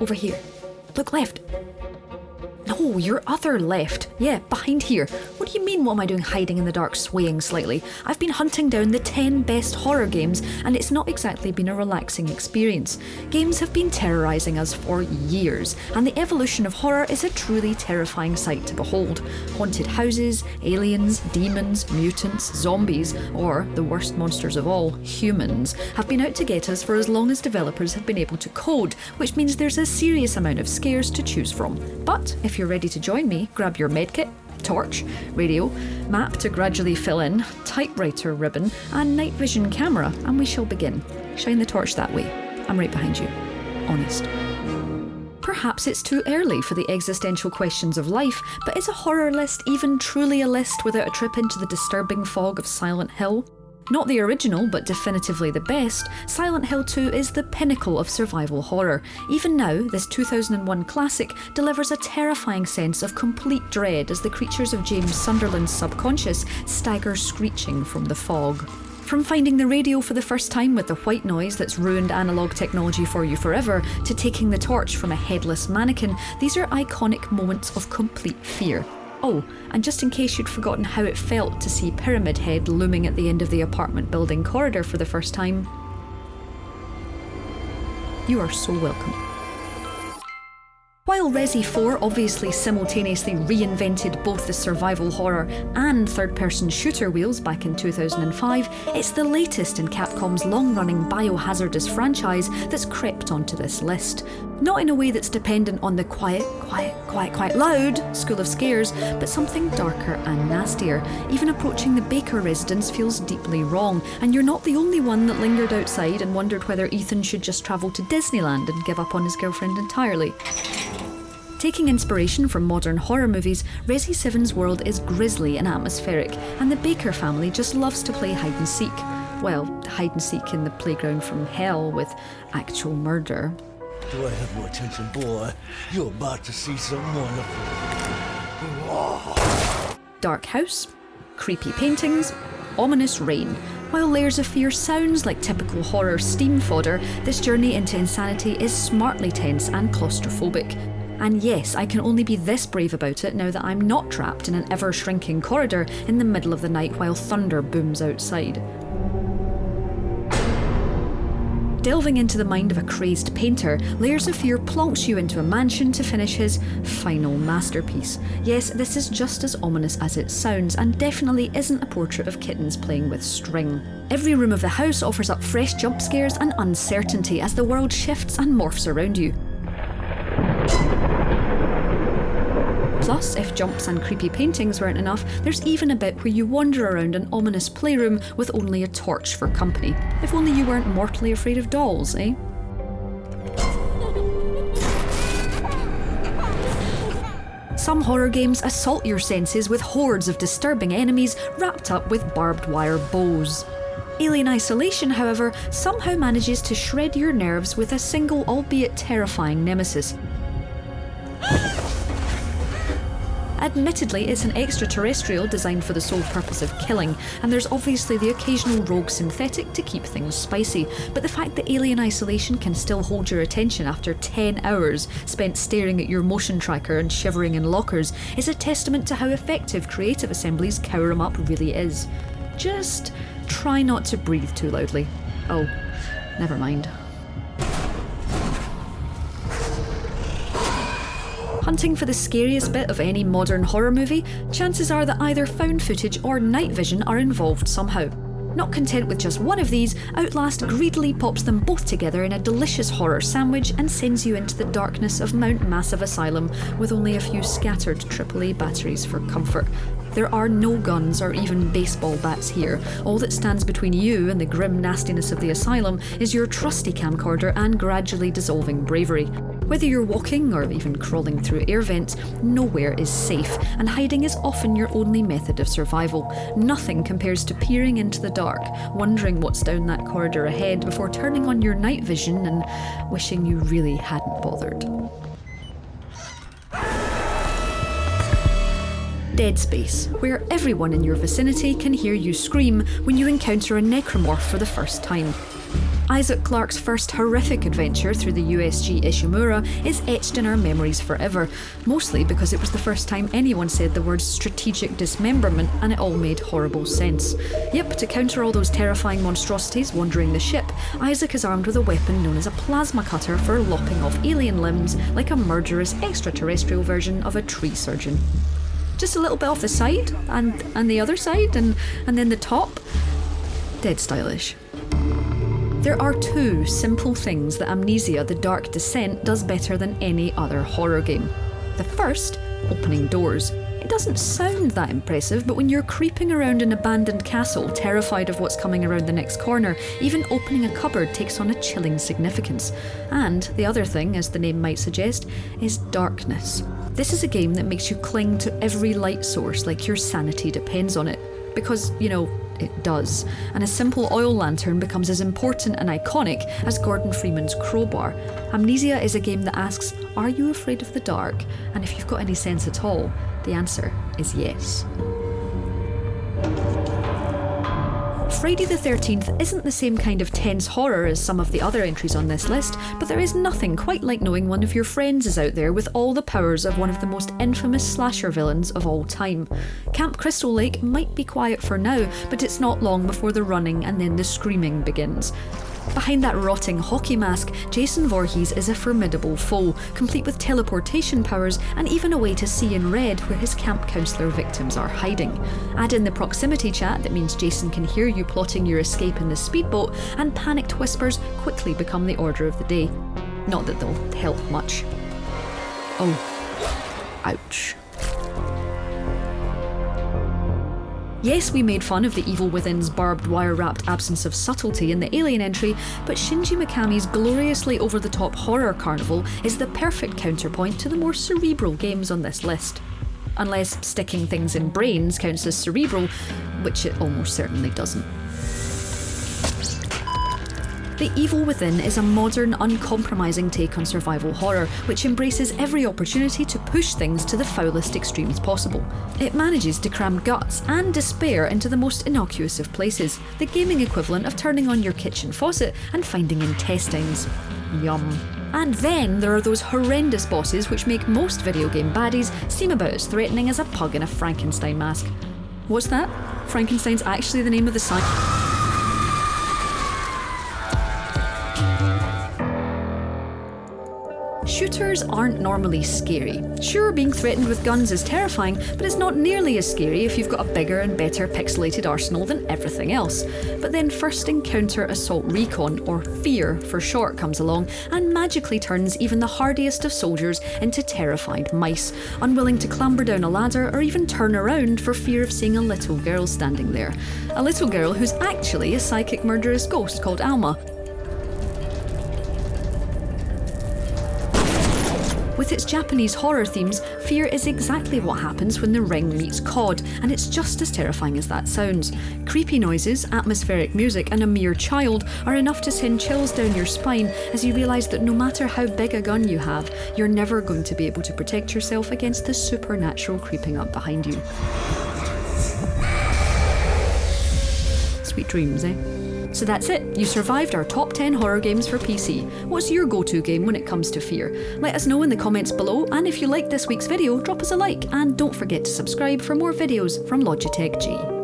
Over here. Look left. No, your other left. Yeah, behind here. What do you mean, what am I doing hiding in the dark, swaying slightly? I've been hunting down the 10 best horror games, and it's not exactly been a relaxing experience. Games have been terrorising us for years, and the evolution of horror is a truly terrifying sight to behold. Haunted houses, aliens, demons, mutants, zombies, or, the worst monsters of all, humans, have been out to get us for as long as developers have been able to code, which means there's a serious amount of scares to choose from. But if you're ready to join me, grab your medkit, torch, radio, map to gradually fill in, typewriter ribbon, and night vision camera, and we shall begin. Shine the torch that way. I'm right behind you. Honest. Perhaps it's too early for the existential questions of life, but is a horror list even truly a list without a trip into the disturbing fog of Silent Hill? Not the original, but definitively the best, Silent Hill 2 is the pinnacle of survival horror. Even now, this 2001 classic delivers a terrifying sense of complete dread as the creatures of James Sunderland's subconscious stagger screeching from the fog. From finding the radio for the first time with the white noise that's ruined analogue technology for you forever, to taking the torch from a headless mannequin, these are iconic moments of complete fear. Oh, and just in case you'd forgotten how it felt to see Pyramid Head looming at the end of the apartment building corridor for the first time, you are so welcome. While Resi 4 obviously simultaneously reinvented both the survival horror and third-person shooter wheels back in 2005, it's the latest in Capcom's long-running biohazardous franchise that's crept onto this list. Not in a way that's dependent on the quiet, loud school of scares, but something darker and nastier. Even approaching the Baker residence feels deeply wrong, and you're not the only one that lingered outside and wondered whether Ethan should just travel to Disneyland and give up on his girlfriend entirely. Taking inspiration from modern horror movies, Resi 7's world is grisly and atmospheric, and the Baker family just loves to play hide and seek. Well, hide and seek in the playground from hell with actual murder. Do I have your attention, boy? You're about to see some wonderful. Dark house, creepy paintings, ominous rain. While Layers of Fear sounds like typical horror steam fodder, this journey into insanity is smartly tense and claustrophobic. And yes, I can only be this brave about it now that I'm not trapped in an ever-shrinking corridor in the middle of the night while thunder booms outside. Delving into the mind of a crazed painter, Layers of Fear plonks you into a mansion to finish his final masterpiece. Yes, this is just as ominous as it sounds, and definitely isn't a portrait of kittens playing with string. Every room of the house offers up fresh jump scares and uncertainty as the world shifts and morphs around you. Plus, if jumps and creepy paintings weren't enough, there's even a bit where you wander around an ominous playroom with only a torch for company. If only you weren't mortally afraid of dolls, eh? Some horror games assault your senses with hordes of disturbing enemies wrapped up with barbed wire bows. Alen Isolation, however, somehow manages to shred your nerves with a single, albeit terrifying nemesis. Admittedly, it's an extraterrestrial designed for the sole purpose of killing, and there's obviously the occasional rogue synthetic to keep things spicy, but the fact that Alen Isolation can still hold your attention after 10 hours spent staring at your motion tracker and shivering in lockers is a testament to how effective Creative Assembly's Cower 'em Up really is. Just try not to breathe too loudly. Oh, never mind. Hunting for the scariest bit of any modern horror movie, chances are that either found footage or night vision are involved somehow. Not content with just one of these, Outlast greedily pops them both together in a delicious horror sandwich and sends you into the darkness of Mount Massive Asylum with only a few scattered AAA batteries for comfort. There are no guns or even baseball bats here. All that stands between you and the grim nastiness of the asylum is your trusty camcorder and gradually dissolving bravery. Whether you're walking or even crawling through air vents, nowhere is safe, and hiding is often your only method of survival. Nothing compares to peering into the dark, wondering what's down that corridor ahead before turning on your night vision and wishing you really hadn't bothered. Dead Space, where everyone in your vicinity can hear you scream when you encounter a necromorph for the first time. Isaac Clarke's first horrific adventure through the USG Ishimura is etched in our memories forever, mostly because it was the first time anyone said the words strategic dismemberment and it all made horrible sense. Yep, to counter all those terrifying monstrosities wandering the ship, Isaac is armed with a weapon known as a plasma cutter for lopping off alien limbs like a murderous extraterrestrial version of a tree surgeon. Just a little bit off the side, and the other side, and then the top. Dead stylish. There are two simple things that Amnesia: The Dark Descent does better than any other horror game. The first, opening doors. It doesn't sound that impressive, but when you're creeping around an abandoned castle, terrified of what's coming around the next corner, even opening a cupboard takes on a chilling significance. And the other thing, as the name might suggest, is darkness. This is a game that makes you cling to every light source like your sanity depends on it. Because, you know, it does. And a simple oil lantern becomes as important and iconic as Gordon Freeman's crowbar. Amnesia is a game that asks, are you afraid of the dark? And if you've got any sense at all, the answer is yes. Friday the 13th isn't the same kind of tense horror as some of the other entries on this list, but there is nothing quite like knowing one of your friends is out there with all the powers of one of the most infamous slasher villains of all time. Camp Crystal Lake might be quiet for now, but it's not long before the running and then the screaming begins. Behind that rotting hockey mask, Jason Voorhees is a formidable foe, complete with teleportation powers and even a way to see in red where his camp counsellor victims are hiding. Add in the proximity chat that means Jason can hear you plotting your escape in the speedboat, and panicked whispers quickly become the order of the day. Not that they'll help much. Oh. Ouch. Yes, we made fun of the Evil Within's barbed wire-wrapped absence of subtlety in the Alien entry, but Shinji Mikami's gloriously over-the-top horror carnival is the perfect counterpoint to the more cerebral games on this list. Unless sticking things in brains counts as cerebral, which it almost certainly doesn't. The Evil Within is a modern, uncompromising take on survival horror, which embraces every opportunity to push things to the foulest extremes possible. It manages to cram guts and despair into the most innocuous of places, the gaming equivalent of turning on your kitchen faucet and finding intestines. Yum. And then there are those horrendous bosses which make most video game baddies seem about as threatening as a pug in a Frankenstein mask. What's that? Frankenstein's actually the name of the science. Shooters aren't normally scary. Sure, being threatened with guns is terrifying, but it's not nearly as scary if you've got a bigger and better pixelated arsenal than everything else. But then First Encounter Assault Recon, or FEAR for short, comes along and magically turns even the hardiest of soldiers into terrified mice, unwilling to clamber down a ladder or even turn around for fear of seeing a little girl standing there. A little girl who's actually a psychic murderous ghost called Alma. With its Japanese horror themes, Fear is exactly what happens when the ring meets cod, and it's just as terrifying as that sounds. Creepy noises, atmospheric music, and a mere child are enough to send chills down your spine as you realise that no matter how big a gun you have, you're never going to be able to protect yourself against the supernatural creeping up behind you. Sweet dreams, eh? So that's it, you survived our top 10 horror games for PC. What's your go-to game when it comes to fear? Let us know in the comments below, and if you liked this week's video, drop us a like, and don't forget to subscribe for more videos from Logitech G.